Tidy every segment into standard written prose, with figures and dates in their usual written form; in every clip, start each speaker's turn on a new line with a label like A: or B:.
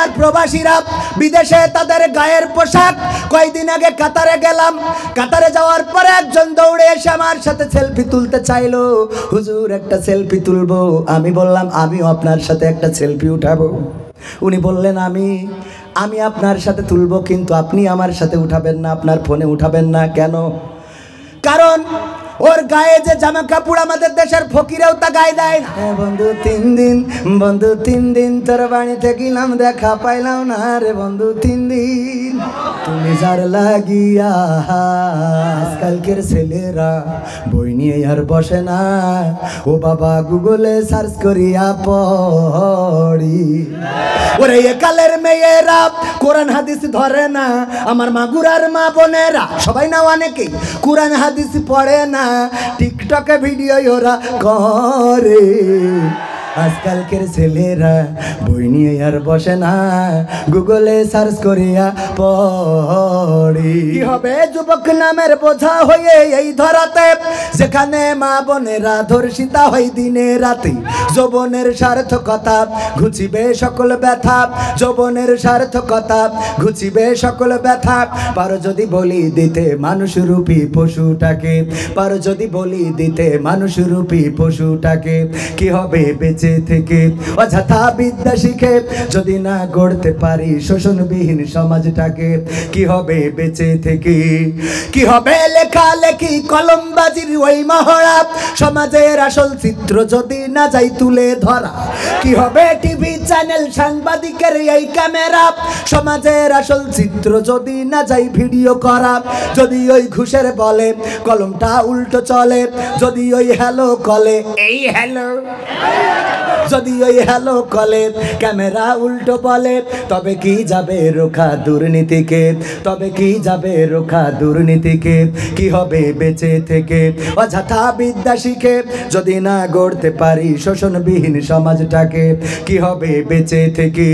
A: আমার প্রবাসীরা বিদেশে তাদের গায়ের পোশাক। কয়েকদিন আগে কাতারে গেলাম, কাতারে যাওয়ার পরে একজন দৌড়ে এসে আমার সাথে সেলফি তুলতে চাইলো। হুজুর একটা সেলফি তুলবো। আমি বললাম আমিও আপনার সাথে একটা সেলফি উঠাবো। উনি বললেন আমি আপনার সাথে তুলবো, কিন্তু আপনি আমার সাথে উঠাবেন না, আপনার ফোনে উঠাবেন না। কেন? কারণ ওর গায়ে যে জামা কাপড় আমাদের দেশের ফকিরেও তা গায়ে দেয় না। বন্ধু 3 দিন, বন্ধু 3 দিন তোর বাড়িতে গেলাম, দেখা পাইলাম না রে বন্ধু 3 দিন। তুমি যার লাগিয়া আজকালকের ছেলেরা বই নিয়ে আর বসে না, ও বাবা গুগলে সার্চ করিয়া পড়ি। ওরে একালের মেয়েরা কোরআন হাদিস ধরে না, আমার মাগুরার মা বোনেরা সবাই না অনেকেই কোরআন হাদিস পড়ে না, টিকটকে ভিডিও ওরা করে। আজকালকের ছেলেরা বই নিয়ে আর বসে না, গুগলে সার্চ করিয়া পড়ি। কি হবে যুবক নামের বোঝা হয়ে এই ধরাতে, যেখানে মা বোনেরা ধর্ষিতা হয় দিনে রাতে। যৌবনের সার্থকতা ঘুচিবে সকল ব্যথা, যৌবনের সার্থকতা ঘুচিবে সকল ব্যথা। পারো যদি বলি দিতে মানুষরূপী পশুটাকে, পারো যদি বলি দিতে মানুষরূপী পশুটাকে, কি হবে বেঁচে থেকে? অযথা বিদ্যা শিখে যদি না গড়তে পারি শোষণবিহীন সমাজটাকে, কি হবে বেঁচে থেকে? কি হবে লেখালেখি কলমবাজির ওই মহড়া, সমাজের আসল চিত্র যদি না যাই তুলে ধরা? কি হবে টিভি চ্যানেল সাংবাদিকের এই ক্যামেরা, সমাজের আসল চিত্র যদি না যাই ভিডিও করা? যদি ওই ঘুষের বলে কলমটা উল্টো চলে, যদি ওই হ্যালো কলে এই হ্যালো, যদি ওই হ্যালো কলে ক্যামেরা উল্টো বলে, তবে কি যাবে রোখা দুর্নীতিকে? তবে কি যাবে রোখা দুর্নীতিকে? কি হবে বেঁচে থেকে? অযথা বিদ্যা শিখে যদি না গড়তে পারি শোষণবিহীন সমাজটাকে, কি হবে বেঁচে থেকে?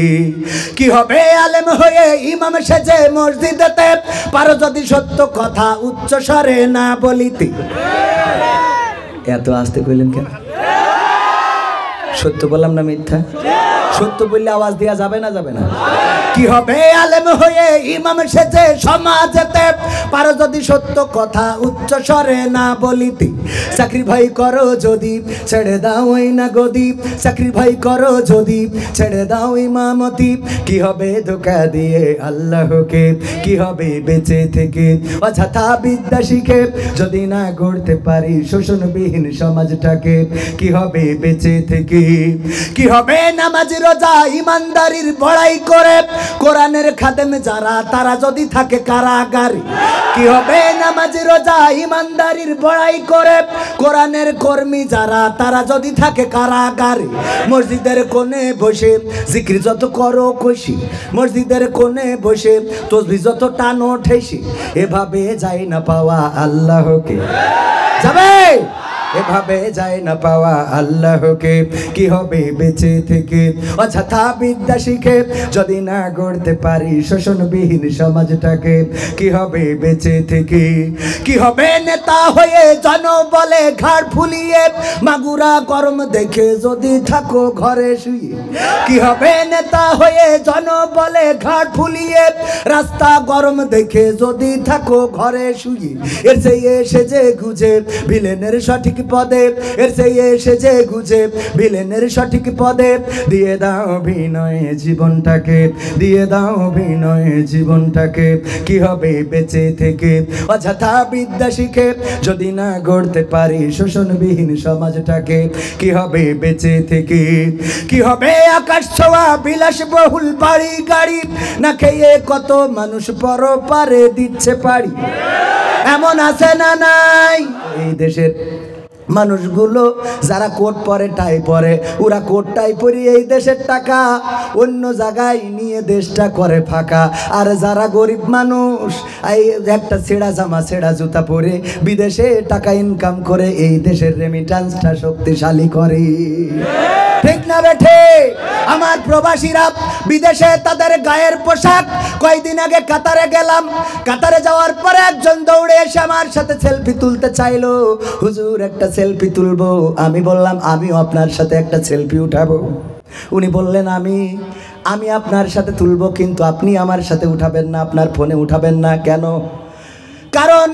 A: কি হবে আলেম হয়ে ইমাম সেজে মসজিদেতে, পারো যদি সত্য কথা উচ্চ স্বরে না বলিতে? এত আস্তে কইলেন কেন? সত্য বললাম না মিথ্যা? সত্য বললে আওয়াজ দেওয়া যাবে না? যাবে না? কি হবে আলেম হয়ে ইমাম সেজে সমাজেতে, পারো যদি সত্য কথা উচ্চ স্বরে না বলিতে? চাকরি ভাই করো যদি ছেড়ে দাও ওই না গদি, চাকরি ভাই করো যদি ছেড়ে দাও ইমামতি, কি হবে ধোঁকা দিয়ে আল্লাহকে? কি হবে বেঁচে থেকে? অযথা বিদ্যা শিখে যদি না গড়তে পারি শোষণবিহীন সমাজটাকে, কি হবে বেঁচে থেকে? কি হবে নামাজ রোজা ইমানদারির বড়াই করে কোরআনের খাদেম যারা তারা যদি থাকে কারাগারে? কি হবে নামাজ রোজা ইমানদারির বড়াই করে কোরআনের কর্মী যারা তারা যদি থাকে কারাগারে? মসজিদের কোণে বসে জিকির যত করো খুশি, মসজিদের কোণে বসে তসবিহ যত টানো ঠেসি, এভাবে যায় না পাওয়া আল্লাহকে? যাবে? এভাবে যায় না পাওয়া আল্লাহকে, কি হবে বেঁচে থেকে? অযথা বিদ্যা শিখে যদি না গড়তে পারি শোষণবিহীন সমাজটাকে, কি হবে বেঁচে থেকে? কি হবে নেতা হয়ে জনবলে ঘাড় ফুলিয়ে মাগুরা গরম দেখে যদি থাকো ঘরে শুয়ে? কি হবে নেতা হয়ে জনবলে ঘাড় ফুলিয়ে রাস্তা গরম দেখে যদি থাকো ঘরে শুয়ে? এর চেয়ে সেজে গুজে ভিলেনের সঠিক পদে, এর চেয়ে সেজে গুজে ভিলেনের সঠিক পদে দিয়ে দাও বিনয়ে জীবনটাকে, দিয়ে দাও বিনয়ে জীবনটাকে, কি হবে বেঁচে থেকে? অযথা বিদ্যা শিখে যদি না গড়তে পারি শোষণবিহীন সমাজটাকে, কি হবে বেঁচে থেকে? কি হবে আকাশ ছোঁয়া বিলাসবহুল বাড়ি গাড়ি, না খেয়ে কত মানুষ পরপারে দিচ্ছে পাড়ি? এমন আছে না নাই? এই দেশের মানুষগুলো যারা কোট পরে টাই পরে, ওরা কোট টাই পরে এই দেশের টাকা অন্য জায়গায় নিয়ে দেশটা করে ফাঁকা। আর যারা গরিব মানুষ এই একটা ছেঁড়া জামা ছেঁড়া জুতা পরে বিদেশে টাকা ইনকাম করে এই দেশের রেমিটান্সটা শক্তিশালী করে। ঠিক না বেঠে? আমার প্রবাসীরা বিদেশে তাদের গায়ের পোশাক। কয়েকদিন আগে কাতারে গেলাম, কাতারে যাওয়ার পরে একজন দৌড়ে এসে আমার সাথে সেলফি তুলতে চাইলো। হুজুর একটা সেলফি তুলবো। আমি বললাম আমিও আপনার সাথে একটা সেলফি উঠাবো। উনি বললেন আমি আপনার সাথে তুলবো, কিন্তু আপনি আমার সাথে উঠাবেন না, আপনার ফোনে উঠাবেন না। কেন? কারণ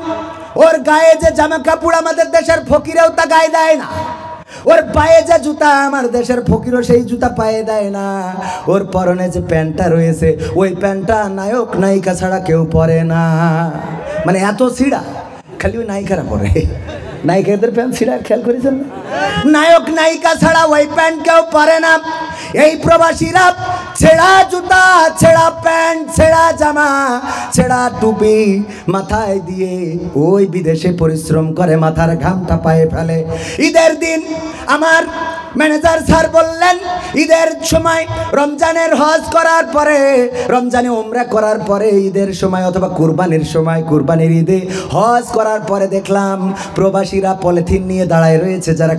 A: ওর গায়ে যে জামা কাপড় আমাদের দেশের ফকিরেও তা গায়ে দেয় না, ওর পায়ে যে জুতা আমার দেশের ফকিরও সেই জুতা পায়ে দেয় না, ওর পরনে যে প্যান্টটা রয়েছে ওই প্যান্টটা নায়ক নায়িকা ছাড়া কেউ পরে না। মানে এত ছিঁড়া, খালি ওই নায়িকারা পরে। নায়িকাদের প্যান্ট ছিঁড়া খেয়াল করেছেন? নায়ক নায়িকা ছাড়া ওই প্যান্ট কেউ পরে না। এই প্রবাসীরা ছেঁড়া জুতা, ছেঁড়া প্যান্ট, ছেঁড়া জামা, ছেঁড়া টুপি মাথায় দিয়ে ওই বিদেশে পরিশ্রম করে, মাথার ঘামটা পায়ে ফেলে। ঈদের দিন আমার ম্যানেজার স্যার বললেন, ঈদের সময় রমজানের হজ করার পরে, রমজানে উমরা করার পরে, ঈদের সময় অথবা কুরবানির সময়, কুরবানির ঈদে হজ করার পরে দেখলাম প্রবাসীরা পলিথিন নিয়ে দাঁড়ায় রয়েছে। যারা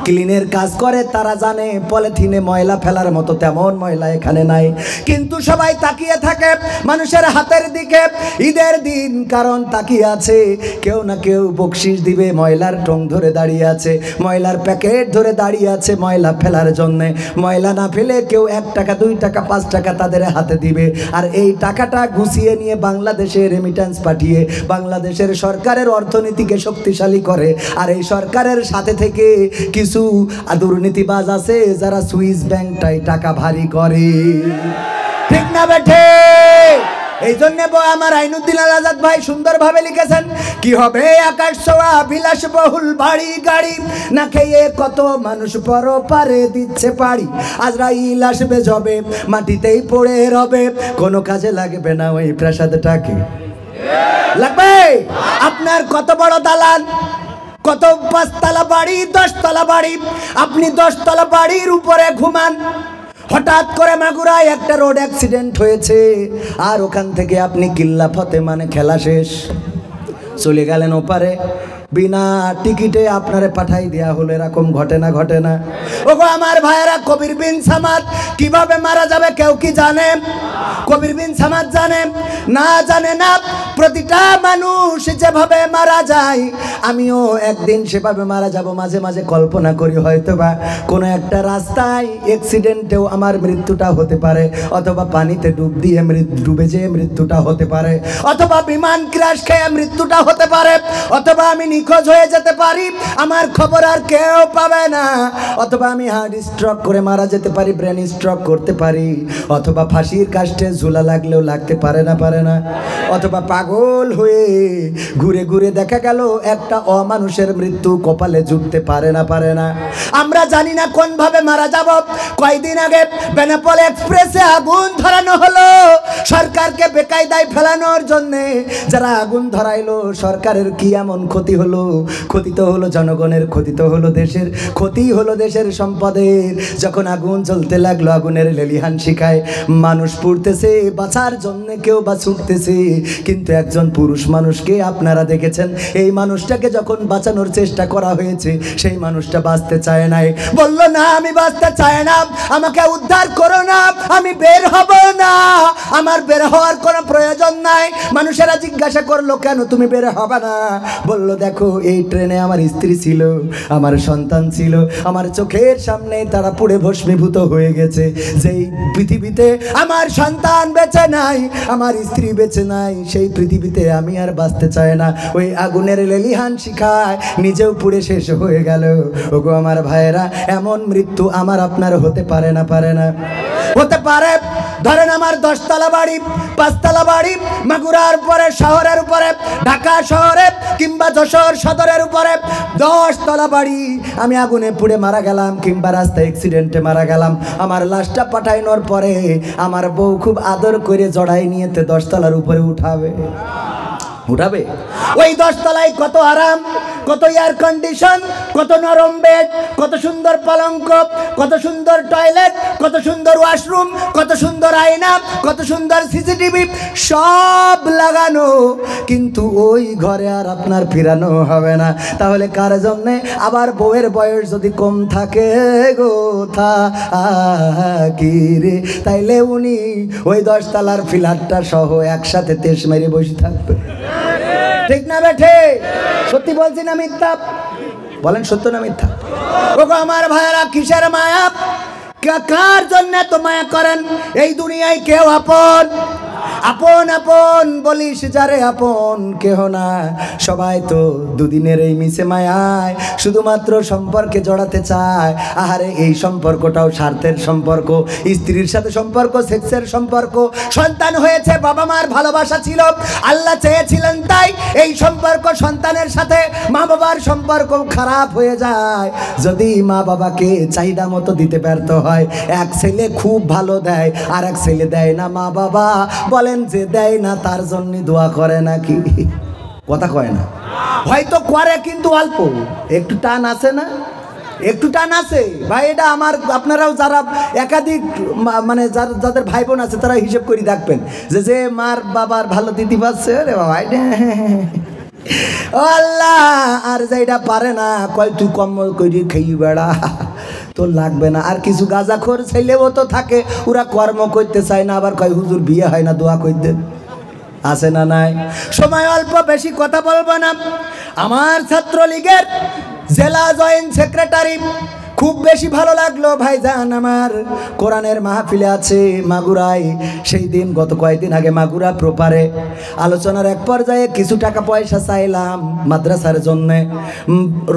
A: ক্লিনের কাজ করে তারা জানে পলিথিনে ময়লা ফেলার মতো তেমন ময়লা এখানে নাই, কিন্তু সবাই তাকিয়ে থাকে মানুষের হাতের দিকে ঈদের দিন, কারণ তাকিয়ে আছে কেউ না কেউ বকশিস দিবে। ময়লার টং ধরে দাঁড়িয়ে আছে, ময়লার প্যাকেট ধরে দাঁড়িয়ে আছে ময়লা ফেলার জন্যে। ময়লা না ফেলে কেউ 1 টাকা 2 টাকা 5 টাকা তাদের হাতে দিবে, আর এই টাকাটা গুছিয়ে নিয়ে বাংলাদেশে রেমিটেন্স পাঠিয়ে বাংলাদেশের সরকারের অর্থনীতিকে শক্তিশালী করে। আর এই সরকারের সাথে থেকে কিছু দুর্নীতিবাজ আছে যারা সুইস ব্যাংকটাই টাকা ভারী করে। ঠিক না বেঠে? এই জন্য আমার আইনুদ্দিন আল আজাদ ভাই সুন্দরভাবে লিখেছেন, কি হবে আকাশ ছোঁয়া বিলাসবহুল বাড়ি গাড়ি, না খেয়ে কত মানুষ পরপারে দিচ্ছে পাড়ি। আজরাইল আসবে যবে মাটিতেই পড়ে রবে, কোনো কাজে লাগবে না ওই প্রাসাদটাকে। লাগবে? আপনার কত বড় দালান, কত 5 তলা বাড়ি, 10 তলা বাড়ি, আপনি 10 তলা বাড়ির উপরে ঘুমান। হঠাৎ করে মাগুরায় একটা রোড অ্যাক্সিডেন্ট হয়েছে, আর ওখান থেকে আপনি কিল্লা ফতে মানে খেলা শেষ, চলে গেলেন ওপারে, বিনা টিকিটে আপনারে পাঠাই দেয়া হলো। এরকম ঘটে না? ঘটে না? ওগো আমার ভাইয়েরা, কবির বিন সামাদ কিভাবে মারা যাবে কেউ কি জানে? কবির বিন সামাদ জানে না? জানে না। প্রতিটা মানুষ যেভাবে মারা যায় আমিও একদিন সেভাবে মারা যাব। মাঝে মাঝে কল্পনা করি হয়তো বা কোনো একটা রাস্তায় অ্যাক্সিডেন্টেও আমার মৃত্যুটা হতে পারে, অথবা পানিতে ডুবে যেয়ে মৃত্যুটা হতে পারে, অথবা বিমান ক্র্যাশ খেয়ে মৃত্যুটা হতে পারে, অথবা আমি নিখোঁজ হয়ে যেতে পারি, আমার খবর আর কেউ পাবে না, অথবা আমি হার্ট স্ট্রোক করে মারা যেতে পারি, ব্রেন স্ট্রোক করতে পারি, অথবা ফাঁসির কাস্টে ঝুলা লাগলেও লাগতে পারে না, অথবা পাগল হয়ে ঘুরে ঘুরে দেখা গেল একটা অমানুষের মৃত্যু কপালে জুটতে পারে না। আমরা জানি না কোন ভাবে মারা যাব। কয়েকদিন আগে বেনাপোল এক্সপ্রেসে আগুন ধরানো হলো সরকারকে বেকায়দায় ফেলানোর জন্য। যারা আগুন ধরাইলো সরকারের কি এমন ক্ষতি হলো? ক্ষতি তো হলো জনগণের, ক্ষতি তো হলো দেশের, ক্ষতি হলো দেশের সম্পদের। যখন আগুন জ্বলতে লাগলো, আগুনের লেলিহান শিখায় মানুষ পুড়তেছে, বাঁচার জন্য কেউ বা ছুটতেছে, কিন্তু একজন পুরুষ মানুষকে আপনারা দেখেছেন, এই মানুষটাকে যখন বাঁচানোর চেষ্টা করা হয়েছে সেই মানুষটা বাঁচতে চায় নাই, বলল না আমি বাঁচতে চাই না, আমাকে উদ্ধার করো না, আমি বের হব না, আমার বের হওয়ার কোনো প্রয়োজন নাই। মানুষেরা জিজ্ঞাসা করলো কেন তুমি বের হবে না? বলল দেখো এই ট্রেনে আমার স্ত্রী ছিল, আমার সন্তান ছিল, আমার চোখের সামনে তারা পুড়ে ভস্মীভূত হয়ে গেছে। যেই পৃথিবীতে আমার সন্তান বেঁচে নাই, আমার স্ত্রী বেঁচে নাই, সেই পৃথিবীতে আমি আর বাঁচতে চাই না। ওই আগুনের লেলিহান শিখায় নিজেও পুড়ে শেষ হয়ে গেল। ওগো আমার ভাইয়েরা, এমন মৃত্যু আমার আপনার হতে পারে না? হতে পারে। ধরেন আমার 10 তলা বাড়ি, 5 তলা বাড়ি, মাগুরার পরে শহরের উপরে, ঢাকা শহরে কিংবা যশোর সদরের উপরে 10 তলা বাড়ি, আমি আগুনে পুড়ে মারা গেলাম কিংবা রাস্তায় অ্যাক্সিডেন্টে মারা গেলাম। আমার লাশটা পাঠানোর পরে আমার বউ খুব আদর করে জড়াই নিয়েতে 10 তলার উপরে উঠাবে। ওই 10 তলায় কত আরাম, কত এয়ার কন্ডিশন, কত নরম বেড, কত সুন্দর পালঙ্ক, কত সুন্দর টয়লেট, কত সুন্দর ওয়াশরুম, কত সুন্দর আয়না, কত সুন্দর সিসিটিভি সব লাগানো, কিন্তু ওই ঘরে আর আপনার ফিরানো হবে না। তাহলে কার জন্যে? আবার বউয়ের বয়স যদি কম থাকে গো থাকি রে, তাইলে উনি ওই 10 তলার ফ্ল্যাটটা সহ একসাথে তেশ মেরে বসে থাকবে। ঠিক না বেঠে? সত্যি বলছি না মিথ্যা? বলেন সত্য না মিথ্যা? ওগো আমার ভাইয়েরা, কিসের মায়া, কার জন্য তো মায়া করেন? এই দুনিয়ায় কেউ আপন আপন আপন বলিস যারে আপন কেহ না, সবাই তো দুদিনের এই মিশে মায়ায় শুধুমাত্র সম্পর্কে জড়াতে চায়। আহারে এই সম্পর্কটাও স্বার্থের সম্পর্ক, স্ত্রীর সাথে সম্পর্ক, সেক্সের সম্পর্ক। সন্তান হয়েছে, বাবা মার ভালোবাসা ছিল, আল্লাহ চেয়েছিলেন তাই এই সম্পর্ক সন্তানের সাথে মা বাবার সম্পর্ক খারাপ হয়ে যায় যদি মা বাবাকে চাহিদা মতো দিতে ব্যর্থ হয়। এক ছেলে খুব ভালো দেয় আর এক ছেলে দেয় না, মা বাবা বলেন যে দেয় না তার জন্য দোয়া করে নাকি? কথা কয় না, হয়তো করে কিন্তু অল্প, একটু টান আছে না, একটু টান আছে ভাই। এটা আমার আপনারাও যারা একাধিক মানে যাদের ভাই বোন আছে তারা হিসেব করে দেখবেন যে যে মার বাবার ভালো দিতে পারছে রে বাবা আল্লাহ, আর যেটা পারে না কয় তুই কম করে খেয়ে বেড়া, তো লাগবে না। আর কিছু গাঁজাখোর ছেলেও তো থাকে, ওরা কর্ম করতে চায় না, আবার কয় হুজুর বিয়ে হয় না দোয়া করতেন, আছে না নাই? সময় অল্প, বেশি কথা বলবো না। আমার ছাত্রলীগের জেলা জয়েন্ট সেক্রেটারি, খুব বেশি ভালো লাগলো ভাইজান আমার কোরআনের মাহফিলে আছে মাগুরায়। সেই দিন গত কয়েকদিন আগে মাগুরা প্রপারে আলোচনার এক পর্যায়ে কিছু টাকা পয়সা চাইলাম মাদ্রাসার জন্যে,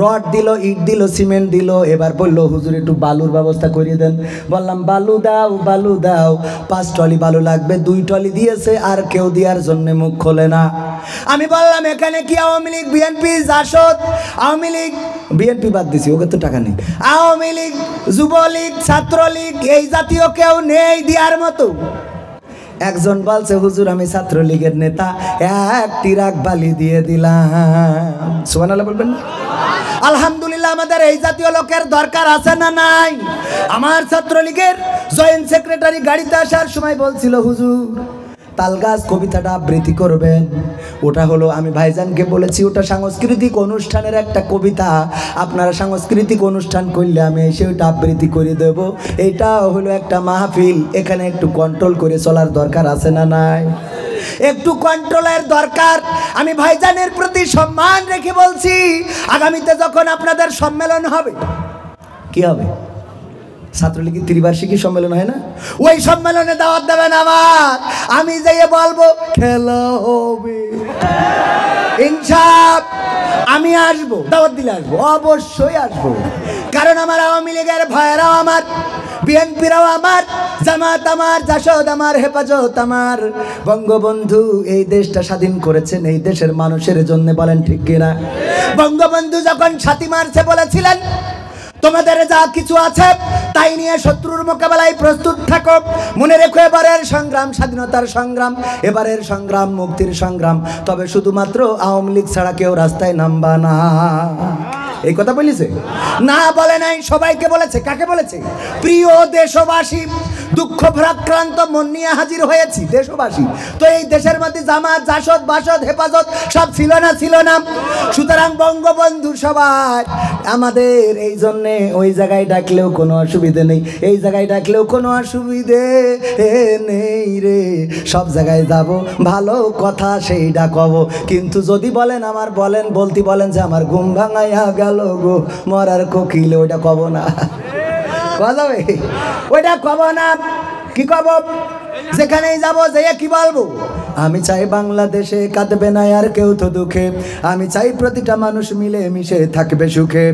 A: রড দিল, ইট দিল, সিমেন্ট দিল। এবার বললো হুজুর একটু বালুর ব্যবস্থা করিয়ে দেন। বললাম বালু দাও, বালু দাও। 5 টলি বালু লাগবে, 2 টলি দিয়েছে, আর কেউ দেওয়ার জন্য মুখ খোলে না। আমি বললাম এখানে কি আওয়ামী লীগ, বিএনপি, জাসদ, আওয়ামী লীগ, বিএনপি বাদ দিছি, ওকে তো টাকা নেই, আওয়ামী লীগ, যুবলীগ, ছাত্রলীগ এই জাতীয় কেউ নেই দেওয়ার মতো। একজন বলছে হুজুর আমি ছাত্রলীগের নেতা, 1 ট্রাক বালি দিয়ে দিলাম। সুবহানাল্লাহ বলবেন না? আলহামদুলিল্লাহ, আমাদের এই জাতীয় লোকের দরকার আছে না নাই? আমার ছাত্রলীগের জয়েন্ট সেক্রেটারি গাড়িতে আসার সময় বলছিল হুজুর তালগাছ কবিতাটা আবৃত্তি করবেন। ওটা হলো, আমি ভাইজানকে বলেছি ওটা সাংস্কৃতিক অনুষ্ঠানের একটা কবিতা, আপনারা সাংস্কৃতিক অনুষ্ঠান করলে আমি এসে ওটা আবৃত্তি করে দেব। এটা হলো একটা মাহফিল, এখানে একটু কন্ট্রোল করে চলার দরকার আছে না নাই? একটু কন্ট্রোলের দরকার। আমি ভাইজানের প্রতি সম্মান রেখে বলছি, আগামীতে যখন আপনাদের সম্মেলন হবে, কি হবে? ছাত্রলীগের ত্রিবার্ষিকী সম্মেলন হয় না? ওই সম্মেলনে দাওয়াত দেবেন আমার, আমি যেয়ে বলবো খেলা হবে ইনশাআল্লাহ, আমি আসবো, দাওয়াত দিলে আসবো, অবশ্যই আসবো। কারণ আমার আওয়ামী লীগের ভাইয়েরাও আমার, বিএনপিরাও আমার, জামাত আমার, জাসদ আমার, হেফাজত আমার। বঙ্গবন্ধু এই দেশটা স্বাধীন করেছেন এই দেশের মানুষের জন্য, বলেন ঠিক কিনা? বঙ্গবন্ধু যখন ছাতি মারছে বলেছিলেন তোমাদের যা কিছু আছে তাই নিয়ে শত্রুর মোকাবেলায় প্রস্তুত থাকো। মনে রেখো এবারের সংগ্রাম স্বাধীনতার সংগ্রাম, এবারের সংগ্রাম মুক্তির সংগ্রাম, তবে শুধুমাত্র আওয়ামী লীগ ছাড়া কেউ রাস্তায় নামবা না। এই কথা বলেছে না? বলে নাই, সবাইকে বলেছে। কাকে বলেছে? প্রিয় দেশবাসী, দুঃখ ভারাক্রান্ত মন নিয়ে হাজির হয়েছি দেশবাসী। তো এই দেশের মধ্যে জামাত, জাসদ, বাসদ, হেফাজত সব ছিল না? ছিল না। সুতরাং বঙ্গবন্ধু সবাই আমাদের, এই জন্যে ওই জায়গায় ডাকলেও কোনো অসুবিধে নেই, এই জায়গায় ডাকলেও কোনো অসুবিধে নেই রে। সব জায়গায় যাব, ভালো কথা সেইটা কব। কিন্তু যদি বলেন আমার বলেন বলতে বলেন যে আমার ঘুম ভাঙাইয়া গেল গো মরার কোকিল, ওইটা কব না। যাবে ওইটা কব না। কি কব? যেখানেই যাব যেয়ে কি বলবো? আমি চাই বাংলাদেশে কাঁদবে না আর কেউ তো দুঃখে, আমি চাই প্রতিটা মানুষ মিলে মিশে থাকবে সুখে।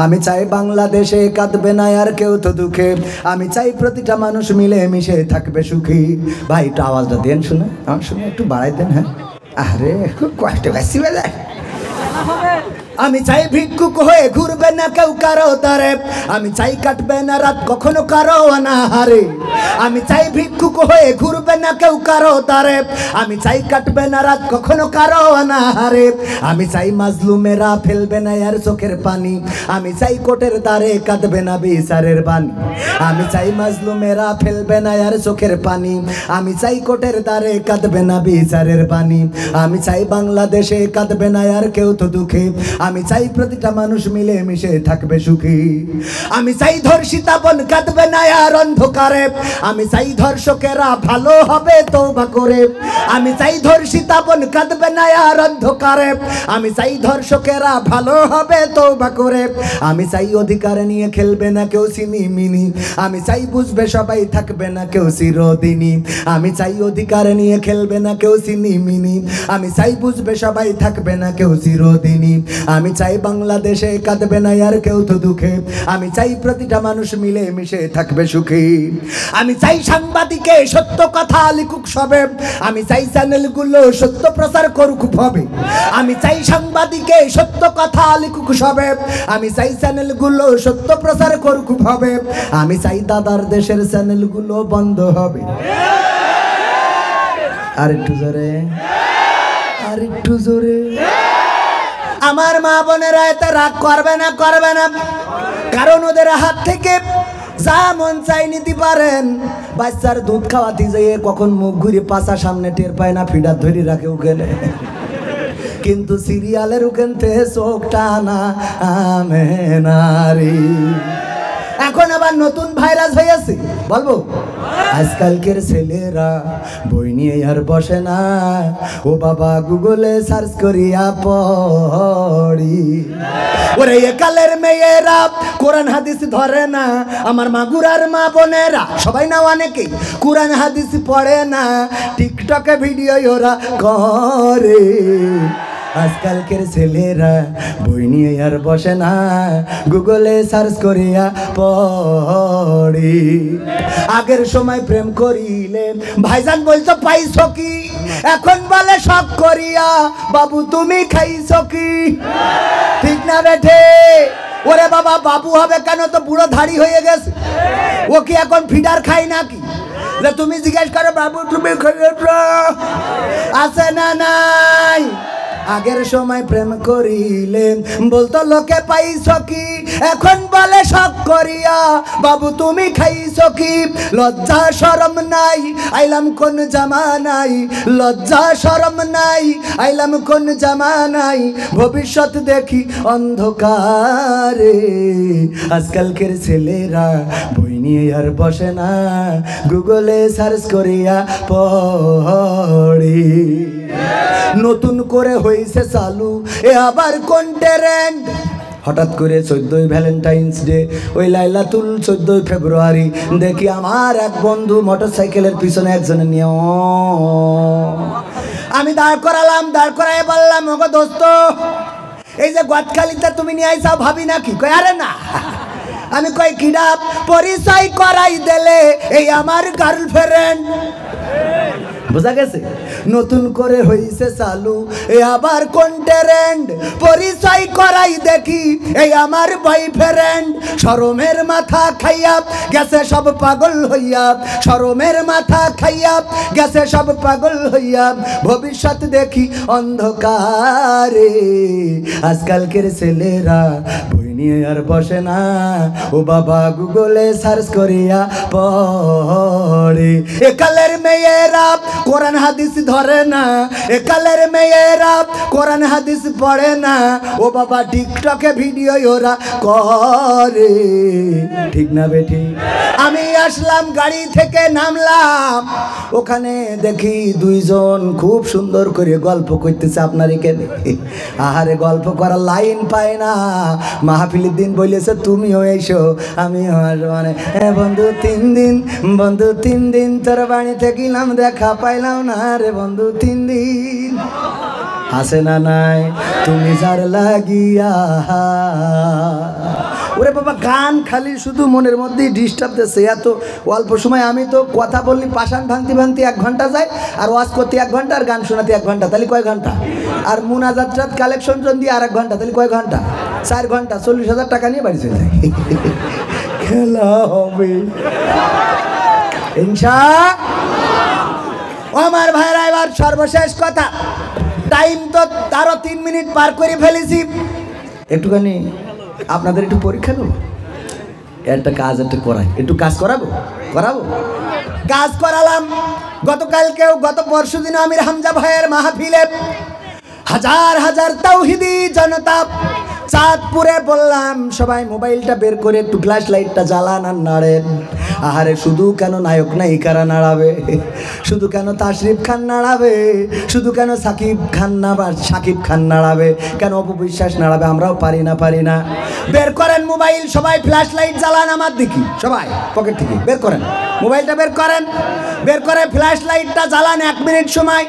A: আমি চাই বাংলাদেশে কাঁদবে না আর কেউ তো দুঃখে, আমি চাই প্রতিটা মানুষ মিলে মিশে থাকবে সুখী। ভাই একটু আওয়াজটা দেন, শুনে আমার শুনে একটু বাড়াই দেন। হ্যাঁ, আরে খুব কষ্ট বেশি হয়ে যায়। আমি চাই ভিক্ষুক হয়ে ঘুরবে না কেউ কারো দ্বারে, আমি চাই কাটবে না রাত কখনো কারো অনাহারে। আমি চাই ভিক্ষুক হয়ে ঘুরবে না কেউ কারো দ্বারে, আমি চাই কাটবে না রাত কখনো কারো অনাহারে। আমি চাই মাজলুমেরা ফেলবে না আর চোখের পানি, আমি চাই কোটের দ্বারে কাঁদবে না বিচারের বাণী। আমি চাই মাজলুমেরা ফেলবে না আর চোখের পানি, আমি চাই কোটের দ্বারে কাঁদবে না বিচারের বাণী। আমি চাই বাংলাদেশে কাঁদবে না আর কেউ তো দুঃখে, আমি চাই প্রতিটা মানুষ মিলে মিশে থাকবে সুখী। আমি চাই ধর্ষিতা বোন কাঁদবে না আর অন্ধকারে, আমি চাই ধর্ষকেরা ভালো হবে তওবা করে। আমি চাই ধর্ষিতা বোন কাঁদবে না আর অন্ধকারে, আমি চাই ধর্ষকেরা ভালো হবে তওবা করে। আমি চাই অধিকার নিয়ে খেলবে না কেউ সিনিমিনি, আমি চাই বুঝবে সবাই থাকবে না কেউ চিরদিনই। আমি চাই অধিকার নিয়ে খেলবে না কেউ সিনিমিনি, আমি চাই বুঝবে সবাই থাকবে না কেউ চিরদিনই। আমি চাই বাংলাদেশে কাঁদবে না আর কেউ তো দুঃখে, আমি চাই প্রতিটা মানুষ মিলে মিশে থাকবে সুখী। আমি চাই সাংবাদিকে সত্য কথা লিখুক সবে, আমি চাই চ্যানেলগুলো সত্য প্রচার করুক হবে। আমি চাই সাংবাদিকে সত্য কথা লিখুক সবে, আমি চাই চ্যানেলগুলো সত্য প্রচার করুক হবে। আমি চাই দাদার দেশের চ্যানেলগুলো বন্ধ হবে। আর একটু জোরে, আর একটু জোরে। আমার মা বোনেরা এতে রাগ করবে না, করবে না, কারণ ওদের হাত থেকে যা মন চাই নিতে পারেন। বাচ্চার দুধ খাওয়াতে যেয়ে কখন মুখ ঘুরে পাশা সামনে টের পায় না, ফিডার ধরে রাখে ওখানে, কিন্তু সিরিয়ালের ওখান থেকে চোখ টানা আমে নারী। এখন আবার নতুন ভাইরাস হয়েছে, বলবো আজকালকের ছেলেরা বই নিয়ে আর বসে না, ও বাবা গুগলে সার্চ করিয়া পড়ি। ওরে একালের মেয়েরা কোরআন হাদিস ধরে না, আমার মাগুরার মা বোনেরা সবাই না অনেকেই কোরআন হাদিস পড়ে না, টিকটকে ভিডিও ওরা করে। আজকালকের ছেলেরা বই নিয়ে আর বসে না, গুগলে সার্চ করিয়া পড়ি। আগের সময় প্রেম করিলে ভাইজান বলতো পাইছো কি, এখন বলে শখ করিয়া বাবু তুমি খাইছো কি। ঠিক না বেঠে? ওরে বাবা বাবু হবে কেন, তো বুড়ো ধাড়ি হয়ে গেছে, ও কি এখন ফিডার খাই নাকি? তুমি জিজ্ঞেস করো বাবু তুমি খাইছো আছে না নাই? আগের সময় প্রেম করিলে বলতো লোকে পাইছো কি, এখন বলে শখ করিয়া বাবু তুমি খাইছো কি। লজ্জা শরম নাই আইলাম কোন জামানাই, লজ্জা শরম নাই আইলাম কোন জামানাই, ভবিষ্যৎ দেখি অন্ধকারে। আজকালকের ছেলেরা বই নিয়ে আর বসে না, গুগলে সার্চ করিয়া পড়ি। নতুন করে হয়েছে চালু এ আবার কোন ট্রেন্ড, হঠাৎ করে 14ই ভ্যালেন্টাইন্স ডে, ওই লাইলাতুল 14ই ফেব্রুয়ারি, দেখি আমার এক বন্ধু মোটরসাইকেলের পিছনে একজনে নিয়ে আমি দাঁড় করালাম, দাঁড় করাই বললাম ওগো দোস্ত এই যে গদখালিতে তুমি নিয়ে আইসাও ভাবি নাকি? কই আরে না। আমি কই কিডা? পরিচয় করাই দিলে এই আমার গার্লফ্রেন্ড। বোঝা গেছে? নতুন করে হইছে চালু এ আবার কোন ট্রেন্ড, পরিচয় করাই দেখি এই আমার বয়ফ্রেন্ড। শরমের মাথা খাইয়া গেছে সব পাগল হইয়া, শরমের মাথা খাইয়া গেছে সব পাগল হইয়া, ভবিষ্যৎ দেখি অন্ধকারে। আজকালকের ছেলেরা বই নিয়ে আর বসে না, ও বাবা গুগলে সার্চ করিয়া পড়ে। একালের মেয়েরা কোরআন হাদিস ধরে না, একালের মেয়েরা কোরআন হাদিস পড়ে না, ও বাবা টিকটকে ভিডিও ওরা করে। ঠিক না বেটি? আমি আসলাম গাড়ি থেকে নামলাম, ওখানে দেখি দুইজন খুব সুন্দর করে গল্প করতেছে। আপনার এখানে আহারে গল্প করার লাইন পায় না। মাহফিলের দিন বলেছে তুমিও এসো, আমিও মানে বন্ধু 3 দিন, বন্ধু 3 দিন তোর বাড়িতে গেলাম, দেখা পাইলাম না রে বন্ধু 3 দিন। আসে না নাই তুমি যার লাগিয়া। ওরে বাবা গান খালি শুধু মনের মধ্যেই ডিস্টার্ব দিচ্ছে। এত অল্প সময় আমি তো কথা বললি পাশান ভাঙতে ভাঙতে 1 ঘন্টা যায়, আর ওয়াজ করতে 1 ঘন্টা, আর গান শোনাতে 1 ঘন্টা, তাহলে কয় ঘন্টা? আর মুনাজাত কালেকশন দিয়ে আর 1 ঘন্টা, তাহলে কয় ঘন্টা? 4 ঘন্টা। 40,000 টাকা নিয়ে বাড়ি চলে যায়। খেলা হবে ইনশাআল্লাহ। আমার ভাইরা এবার সর্বশেষ কথা, টাইম তো তারও 3 মিনিট পার করে ফেলেছি, একটুখানি আপনাদের একটু পরীক্ষা নেব, একটা কাজ একটু করাই, একটু কাজ করাবো কাজ করালাম। গতকালকেও গত পরশু দিন আমির হামজা ভাইয়ের মাহফিলে হাজার হাজার তাওহীদি জনতা চাঁদপুরে বললাম সবাই মোবাইলটা বের করে একটু ফ্ল্যাশ লাইটটা জ্বালান আর নাড়েন। আহারে শুধু কেন নায়ক নায়িকারা নাড়াবে, শুধু কেন তাশরিফ খান নাড়াবে, শুধু কেন সাকিব খান নাড়াবে, কেন অপু বিশ্বাস নাড়াবে? আমরাও পারি না। বের করেন মোবাইল, সবাই ফ্ল্যাশ লাইট জ্বালান আমার দিকে, সবাই পকেট থেকে বের করেন মোবাইলটা, বের করে ফ্ল্যাশ লাইটটা জ্বালান। 1 মিনিট সময়,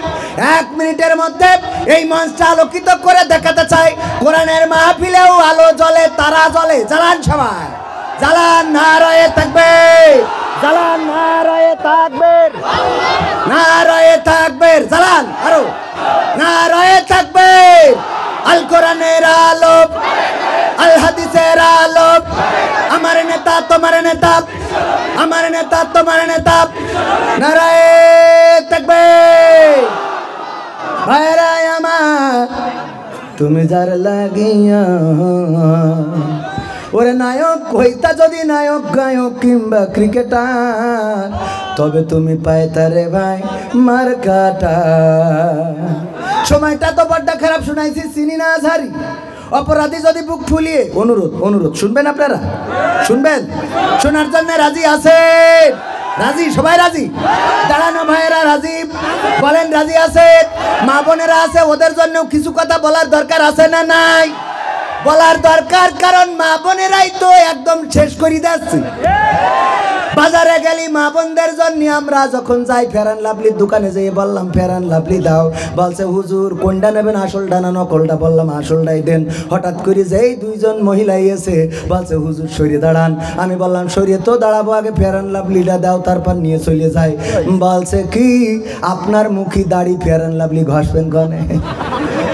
A: 1 মিনিটের মধ্যে এই মঞ্চটা আলোকিত করে দেখাতে চাই কোরআনের মাহফিলেও আলো জ্বলে, তারা জ্বলে। জ্বালান সবাই, জ্বালান। নারায়ে তাকবীর, জ্বালান। নারায়ে তাকবীর, নারায়ে তাকবীর। জ্বালান আরো, নারায়ে তাকবীর। আল কোরআনের আলো, আল হাদিসের আলো। আমার নেতা তোমার নেতা, আমার নেতা তোমার নেতা। নারায়ে তাকবীর। ভাইরা আমার তুমি যার লাগিয়া, ওরে নায়ক হইতা যদি নায়ক গায়ক কিংবা ক্রিকেটার, তবে তুমি পাইতারে ভাই মার কাটা। সময়টা তো বড্ড খারাপ শোনাইছি, চিনি না আজহারি। অপরাধী যদি বুক ফুলিয়ে, অনুরোধ শুনবেন আপনারা, শুনবেন? শোনার জন্য রাজি আছেন? রাজি? সবাই রাজি? দাঁড়ানো ভাইয়েরা রাজি? বলেন রাজি আছে? মা বোনেরা আছে, ওদের জন্য কিছু কথা বলার দরকার আছে না নাই? বলার দরকার, কারণ মা বোনেরাই তো একদম শেষ করে দিচ্ছে। বাজারে গেলি মা বোনদের জন্য আমরা যখন যাই, ফেয়ার অ্যান্ড লাভলির দোকানে যেয়ে বললাম ফেয়ার অ্যান্ড লাভলি দাও, বলছে হুজুর কোনটা নেবেন, আসলটা না নকলটা? বললাম আসলটাই দেন। হঠাৎ করে যেই 2 জন মহিলা এসে বলছে হুজুর সরিয়ে দাঁড়ান। আমি বললাম সরিয়ে তো দাঁড়াবো, আগে ফেয়ার অ্যান্ড লাভলিটা দাও, তারপর নিয়ে চলে যায়। বলছে কি আপনার মুখী দাড়ি, ফেয়ার অ্যান্ড লাভলি ঘষবেন গনে?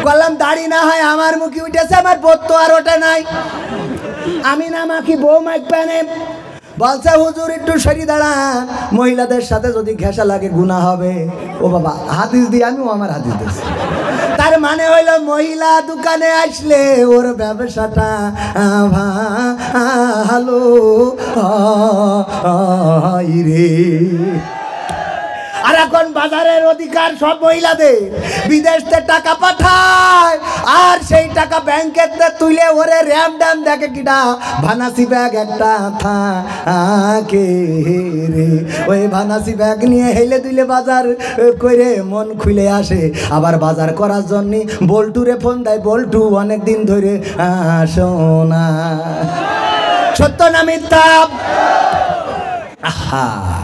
A: বললাম দাড়ি না হয় আমার মুখে উঠেছে, আমার বোধ তো আর ওটা নাই, আমি না মাখি, বউ মাখবে না। বলছে হুজুর একটু সরিয়ে দাঁড়ান, মহিলাদের সাথে যদি ঘেঁষা লাগে গুনাহ হবে। ও বাবা, হাদিস দিয়ে আমিও আমার হাদিস দিয়েছি। তার মানে হইল মহিলা দোকানে আসলে ওর ব্যবসাটা ভালো রে। আর এখন বাজারের অধিকার সব মহিলাদের, বিদেশে টাকা পাঠায় আর সেই টাকা ব্যাংকেতে তুলে ওরে র্যাম ড্যাম দেখে কিনা ভানাসি ব্যাগ একটা থাকে রে। ওই ভানাসি ব্যাগ নিয়ে হেলে দুলে বাজার করে মন খুলে আসে। আবার বাজার করার জন্য বল্টুরে ফোন দেয়, বল্টু অনেক দিন ধরে আসো না। সত্য না মিথ্যা?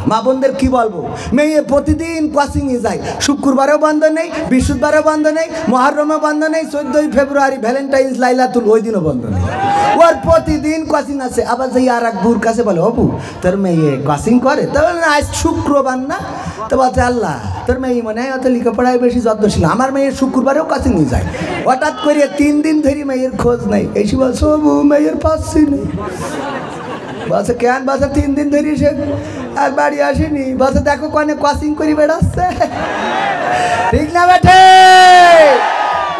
A: মা বোনদের কি বলবো, মেয়ে প্রতিদিন কোচিংয়ে যায়, শুক্রবারেও বন্ধ নেই, বৃহস্পতিবারেও বন্ধ নেই, মহরমও বন্ধ নেই, 14ই ফেব্রুয়ারি ভ্যালেন্টাইন্স লাইলাতুল ওই দিনও বন্ধ নেই, ওর প্রতিদিন কোচিং আছে। আবার যাই আর এক বুর কাছে বলে অপু তোর মেয়ে কোচিং করে, তো আজ শুক্রবার না, তো বলছে আল্লাহ তোর মেয়ে মনে হয় অত লেখাপড়ায় বেশি যত্নশীল, আমার মেয়ের শুক্রবারেও কোচিংয়ে যায়। হঠাৎ করে 3 দিন ধরে মেয়ের খোঁজ নেই, এসে বলছে অপু মেয়ের পাচ্ছি নেই। বলছে কেন? বলছে 3 দিন ধরে সে আর বাড়ি আসেনি। বলছে দেখো কনে কোচিং করে বেড়াচ্ছে, ঠিক না বেঠে?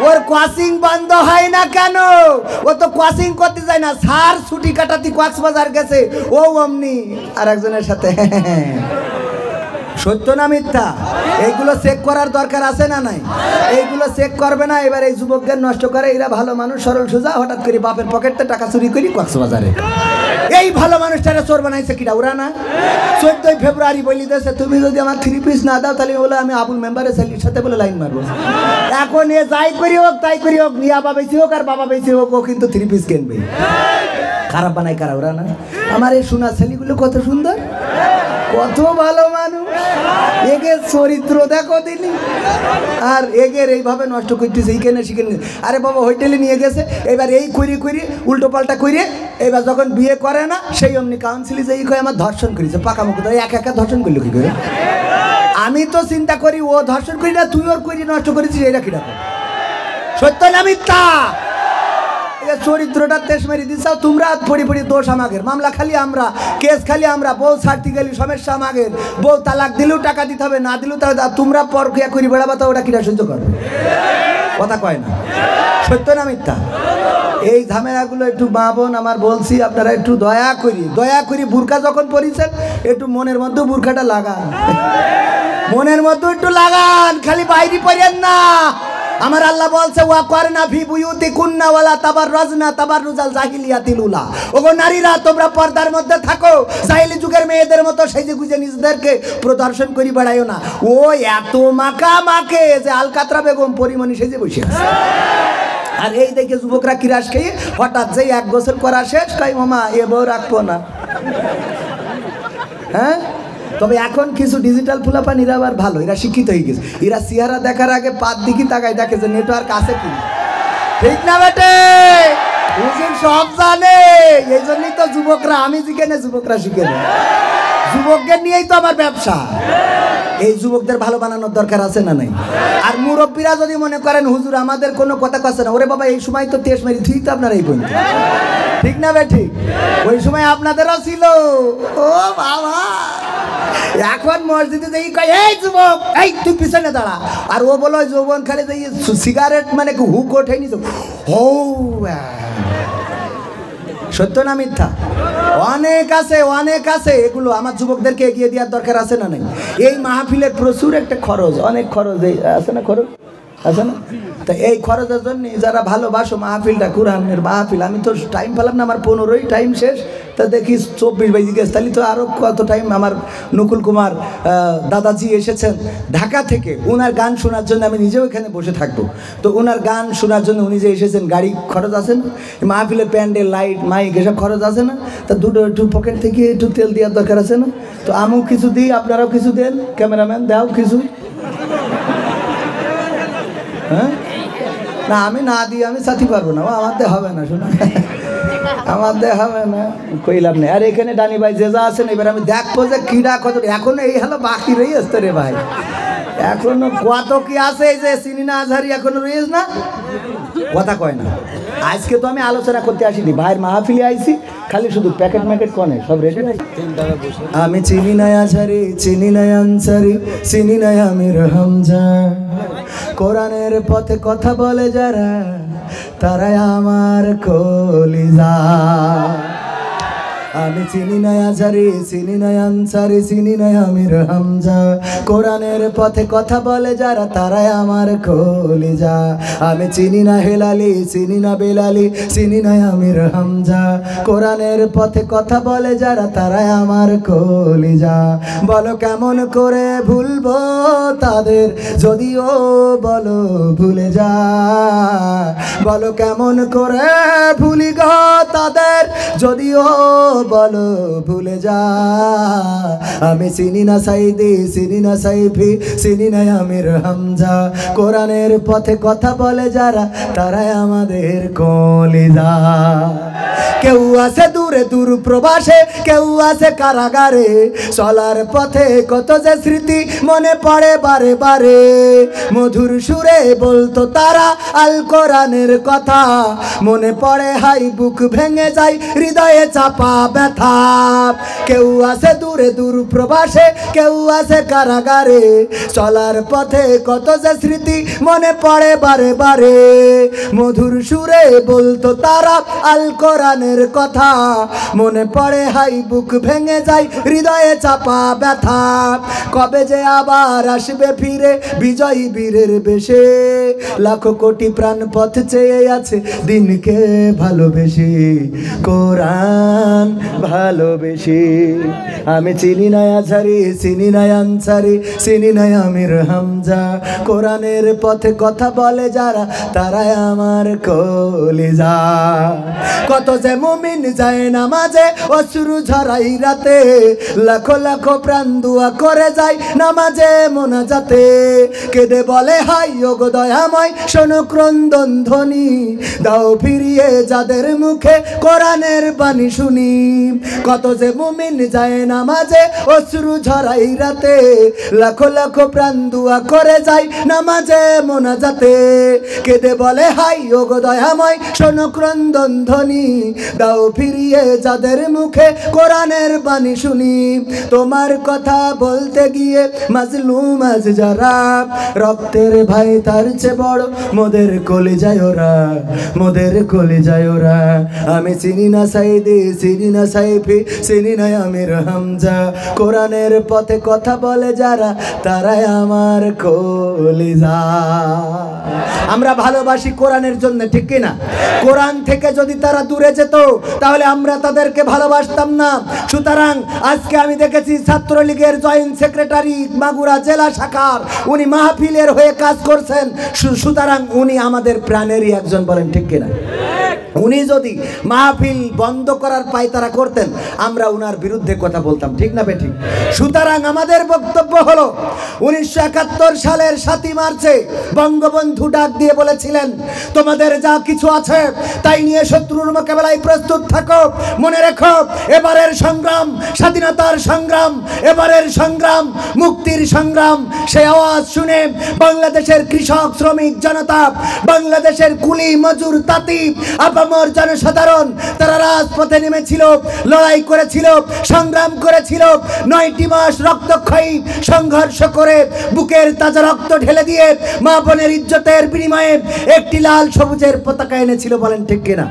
A: ওর কোচিং বন্ধ হয় না কেন? ও তো কোচিং করতে যায় না, স্যার ছুটি কাটাতে কক্সবাজার গেছে, ও অমনি আর একজনের সাথে। সত্য না মিথ্যা? এইগুলো চেক করার দরকার আছে না নাই? এইগুলো চেক করবে না। এবার এই যুবকদের নষ্ট করে, এরা ভালো মানুষ, সরল সোজা, হঠাৎ করে বাপের পকেটে টাকা চুরি করি কক্সবাজারে। এই ভালো মানুষটারা চোর বানাইছে কিনা ওরা না? 14ই ফেব্রুয়ারি বলি দিয়েছে তুমি যদি আমার 3 পিস না দাও তাহলে বলে আমি আবুল মেম্বারের ছেলের সাথে বলে লাইন মারবো। এখন এ যাই করি হোক তাই করি হোক, মিয়া বাবা বেশি হোক আর বাবা বেশি হোক, ও কিন্তু 3 পিস কিনবে। খারাপ বানায় কারা ওরা না? আমার এই সোনা ছেলেগুলো কত সুন্দর, কত ভালো মানুষ, এগের চরিত্র দেখো দিলি। আর এগের এইভাবে নষ্ট করতেছে, এইখানে সেখানে। আরে বাবা হোটেলে নিয়ে গেছে, এবার এই করি করি উল্টো পাল্টা করে, এবার যখন বিয়ে করে না সেই অমনি কাউন্সিলে যে এই কয়ে আমার ধর্ষণ করেছে, পাকা মুখ একা ধর্ষণ করলো কি করে? আমি তো চিন্তা করি ও ধর্ষণ করি না, তুই ওর করি নষ্ট করেছিস, এটা কিরকম? সত্য না মিথ্যা? চরিত্রটা দেশ মেরে দিচ্ছ তোমরা, পড়ি পড়ি দোষ আমাদের, মামলা খালি আমরা, কেস খালি আমরা, বউ ছাড়তে গেলি সমস্যা আমাদের, বউ তালাক দিলেও টাকা দিতে হবে, না দিলেও তাহলে তোমরা পরক্রিয়া করি বেড়াবা, তো ওটা কিনা সহ্য করবে? কথা কয় না? সত্য না মিথ্যা? এই ঝামেলাগুলো একটু মা বোন আমার বলছি আপনারা একটু দয়া করি বুরকা যখন পরিছেন একটু মনের মধ্যে বুরকাটা লাগান, মনের মধ্যে একটু লাগান, খালি বাইরে পড়েন না। আমার আল্লাহ বলছে ওয়া করনা ফি বুয়ুতিকুন্না ওয়ালা তাবাররাজনা তাবাররুজাল জাহিলিয়াতিল উলা। ওগো নারীরা তোমরা পর্দার মধ্যে থাকো, জাহিলি যুগের মেয়েদের মতো সেজে গুজে নিজেদেরকে প্রদর্শন করি বেড়াইও না। ও এত মাকা মাকে যে আলকাতরা বেগম পরিমণি সেজে বসে আছে। আর এই দেখে যুবকরা কিরাস খেয়ে হঠাৎ যেই এক গোসল করা শেষ, কই মামা এ বউ রাখবো না। হ্যাঁ, তবে এখন কিছু ডিজিটাল ফুলাপানিরা আবার ভালো, এরা শিক্ষিত হয়ে গেছে। এরা চেহারা দেখার আগে পাত দিকে তাকায়, দেখে যে নেটওয়ার্ক আছে কি। ঠিক না বেটে? হুজুর সব জানে, এই জন্যই তো যুবকরা, আমি শিখে না যুবকরা শিখে না। যুবকদের নিয়েই তো আমার ব্যবসা। এই যুবকদের ভালো বানানোর দরকার আছে না নাই? আর মুরব্বীরা যদি মনে করেন হুজুর আমাদের কোনো কথা কাছে না, ওরে বাবা এই সময় তো তেজ মারি ঠিক তো আপনারা এই বলুন। ঠিক না বে ঠিক? ওই সময় আপনাদেরও ছিল। ও বাবা, এখন মসজিদে যাই কয় এই যুবক এই তুই পিছনে দাঁড়া, আর ও বলো যৌবন খালি যাই সিগারেট মানে হুক ওঠে নিছ। ও সত্য না মিথ্যা? অনেক আছে, অনেক আছে। এগুলো আমার যুবকদেরকে এগিয়ে দেওয়ার দরকার আছে না নাই? এই মাহফিলের প্রচুর একটা খরচ, অনেক খরচ আছে না, খরচ আছে না? তা এই খরচের জন্য যারা ভালোবাসো মাহফিলটা, কোরআনের মাহফিল, আমি তো টাইম পেলাম না, আমার 15ই টাইম শেষ। তা দেখি 24 বেজে গেছে, তাহলে তো আরও কত টাইম। আমার নকুল কুমার দাদাজি এসেছেন ঢাকা থেকে, ওনার গান শোনার জন্য আমি নিজেও এখানে বসে থাকবো। তো ওনার গান শোনার জন্য উনি যে এসেছেন, গাড়ি খরচ আছে না, মাহফিলের প্যান্ডেল লাইট মাইক এসব খরচ আছে না? তা দুটো একটু পকেট থেকে একটু তেল দেওয়ার দরকার আছে না? তো আমিও কিছু দিই, আপনারাও কিছু দেন, ক্যামেরাম্যান দাও কিছু। হ্যাঁ না, আমি না দিই আমি সাথী পারবো না, আমাদের হবে না, শোনা আমাদের হবে না, কইলাম না। আর এখানে ডানি ভাই যে যা আছেন, এবার আমি দেখবো যে কিরা কত, এখনো এই হলো বাকি রয়ে আসতো রে ভাই, এখনো কত কি আছে। এই যে সিনিনা আজহারি এখনো রয়েছে না, কথা কয় না। আজকে তো আমি আলোচনা করতে আসিনি, ভাইয়ের মাহফিলে আইছি, খালি শুধু প্যাকেট ম্যাকেট কনে সব রেডি। আমি চিনি না আজহারি, চিনি না আনসারি, চিনি না আমির হামজা। কোরআনের পথে কথা বলে যারা, তারাই আমার কলিজা। আমি চিনি না আজহারি, চিনি না আনসারি, চিনি না আমির হামজা। কোরআনের পথে কথা বলে যারা, তারাই আমার কলিজা। আমি চিনি না হেলালি, চিনি না বেলালি, চিনি না আমির হামজা। কোরআনের পথে কথা বলে যারা, তারাই আমার কলিজা। বলো কেমন করে ভুলবো তাদের, যদিও বলো ভুলে যা। বলো কেমন করে ভুলি গো তাদের, যদিও বলো ভুলে যা। আমি চিনি না সাইদি, চিনি না সাইফি, চিনি না আমির হামজা। কোরআনের পথে কথা বলে যারা, তারাই আমাদের কলিজা। কেউ আছে দূরে দূর প্রবাসে, কেউ আছে কারাগারে। চলার পথে কত যে স্মৃতি মনে পড়ে বারে বারে। মধুর সুরে বলতো তারা আল কোরআনের কথা, মনে পড়ে হাই বুক ভেঙে যায়, হৃদয়ে চাপা ব্যথা। কেউ আছে দূরে দূর প্রবাসে, কেউ আছে কারাগারে। চলার পথে কত যে স্মৃতি মনে পড়ে বারে বারে। মধুর সুরে বলতো তারা আল কোরআনের কথা, মনে পড়ে হাই বুক ভেঙে যায়, হৃদয়ে চাপা ব্যথা। কবে যে আবার আসবে ফিরে বিজয়ী বীরের বেশে। লাখো কোটি প্রাণ পথ চেয়ে আছে দিনকে ভালোবেসে, কোরআন ভালোবেসে। আমি চিনি না আজহারি, চিনি না আনসারি, চিনি না আমির হামজা। কোরআনের পথে কথা বলে যারা, তারাই আমার কলিজা। কত যে মুমিন যায় নামাজে, অশ্রু ঝরাই রাতে। লাখো লাখো প্রাণ দুয়া করে যায় নামাজে মোনাজাতে। কেঁদে বলে হাই ওগো দয়াময়, শোনো ক্রন্দন ধ্বনি। দাও ফিরিয়ে যাদের মুখে কোরআনের বাণী শুনি। কত যে মুমিন যায় নামাজে, অশ্রু ঝরাই রাতে। লাখো লাখো প্রাণ দুয়া করে যায় নামাজে মোনাজাতে। কেঁদে বলে হাই ওগো দয়াময়, শোনো ক্রন্দন ধ্বনি। দাও ফিরিয়ে যাদের মুখে কোরআনের বাণী শুনি। তোমার কথা বলতে গিয়ে মাজলুম আজ যারা রক্তের ভাই তার চেয়ে বড় মোদের কলিজায় ওরা, মোদের কলিজায় ওরা। আমি চিনি না সাইদি, চিনি না সাইফি, চিনি না আমির হামজা, কোরআনের পথে কথা বলে যারা তারাই আমার কলিজা। আমরা ভালোবাসি কোরআনের জন্য, ঠিক কিনা? কোরআন থেকে যদি তারা দূরে যেত তাহলে আমরা তাদেরকে ভালোবাসতাম না। সুতরাং আজকে আমি দেখেছি ছাত্রলীগের জয়েন্ট সেক্রেটারি মাগুরা জেলা শাখার, উনি মাহফিলের হয়ে কাজ করছেন। সুতরাং উনি আমাদের প্রাণেরই একজন, বলেন ঠিক কিনা? উনি যদি মাহফিল বন্ধ করার পায়তারা করতেন আমরা উনার বিরুদ্ধে কথা বলতাম, ঠিক না বেঠিক? সুতরাং আমাদের বক্তব্য হলো 1971 সালের 7ই মার্চে বঙ্গবন্ধু ডাক দিয়ে বলেছিলেন তোমাদের যা কিছু আছে তাই নিয়ে শত্রুর মোকাবেলায় প্রস্তুত থাকো। মনে রেখো এবারের সংগ্রাম স্বাধীনতার সংগ্রাম, এবারের সংগ্রাম মুক্তির সংগ্রাম। সেই আওয়াজ শুনে বাংলাদেশের কৃষক শ্রমিক জনতা, বাংলাদেশের কুলি মজুর তাঁতি আপামর জনসাধারণ তারা রাজপথে নেমেছিল, লড়াই করেছিল, সংগ্রাম করেছিল। 9টি মাস রক্তক্ষয়ী সংঘর্ষ করে বুকের তাজা রক্ত ঢেলে দিয়ে মা বোনের ইজ্জতের বিনিময়ে একটি লাল সবুজের পতাকা এনেছিল, বলেন ঠিক কিনা?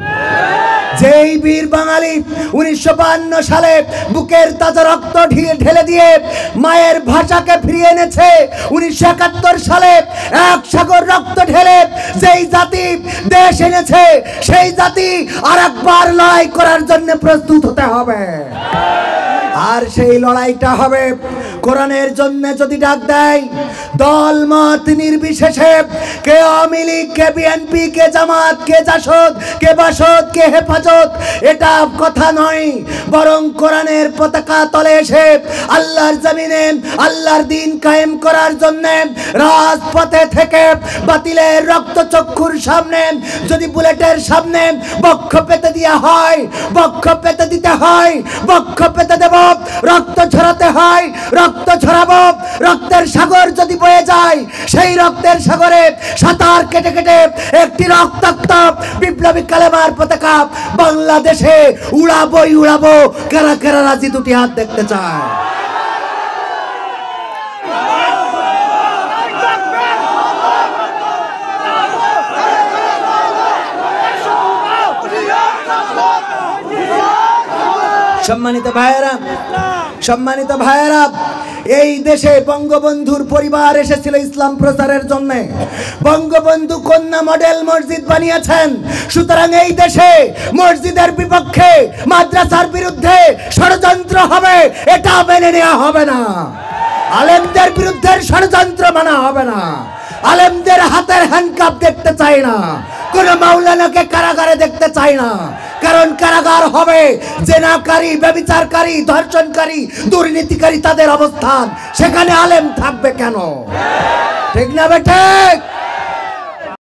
A: যেই বীর বাঙালি 1952 সালে বুকের তাজা রক্ত ঢেলে দিয়ে মায়ের ভাষাকে ফিরিয়ে এনেছে, 1971 সালে এক সাগর রক্ত ঢেলে যেই জাতি দেশ এনেছে সেই জাতি আরেকবার লড়াই করার জন্য প্রস্তুত হতে হবে। আর সেই লড়াইটা হবে কোরআনের জন্য। যদি ডাক দেয় দল মত নির্বিশেষে, কে আওয়ামী লীগ, কে বিএনপি, কে জামাত, কে জাসদ, কে বাসদ, কে হেফাজত, এটা কথা নয়, বরং কোরআনের পতাকা তলে এসে আল্লাহর জমিনে আল্লাহর দিন কায়েম করার জন্য রাজপথে থেকে বাতিলের রক্তচক্ষুর সামনে যদি বুলেটের সামনে বক্ষ পেতে দেওয়া হয়, বক্ষ পেতে দিতে হয়, বক্ষ পেতে দেব, রক্ত ঝরাতে হয়, রক্ত ঝরাবো। রক্তের সাগর যদি বয়ে যায় সেই রক্তের সাগরে সাঁতার কেটে কেটে একটি রক্তাক্ত বিপ্লবী কালেমার পতাকা বাংলাদেশে উড়াবোই উড়াবো। কারা কারা রাজি? দুটি হাত দেখতে চায়। সম্মানিত ভাইয়েরা, সম্মানিত ভাইয়েরা, এই দেশে বঙ্গবন্ধুর পরিবার এসেছিল ইসলাম প্রচারের জন্য। বঙ্গবন্ধু কন্যা মডেল মসজিদ বানিয়েছেন। সুতরাং এই দেশে মসজিদের বিপক্ষে, মাদ্রাসার বিরুদ্ধে ষড়যন্ত্র হবে, এটা মেনে নেওয়া হবে না। আলেমদের বিরুদ্ধে ষড়যন্ত্র মানা হবে না। আলেমদের হাতের হ্যান্ডকাপ দেখতে চাই না। কোন মাওলানাকে কারাগারে দেখতে চাই না। কারণ কারাগার হবে জেনাকারী, ব্যভিচারকারী, ধর্ষণকারী, দুর্নীতিকারী তাদের অবস্থান। সেখানে আলেম থাকবে কেন? ঠিক না বেঠিক?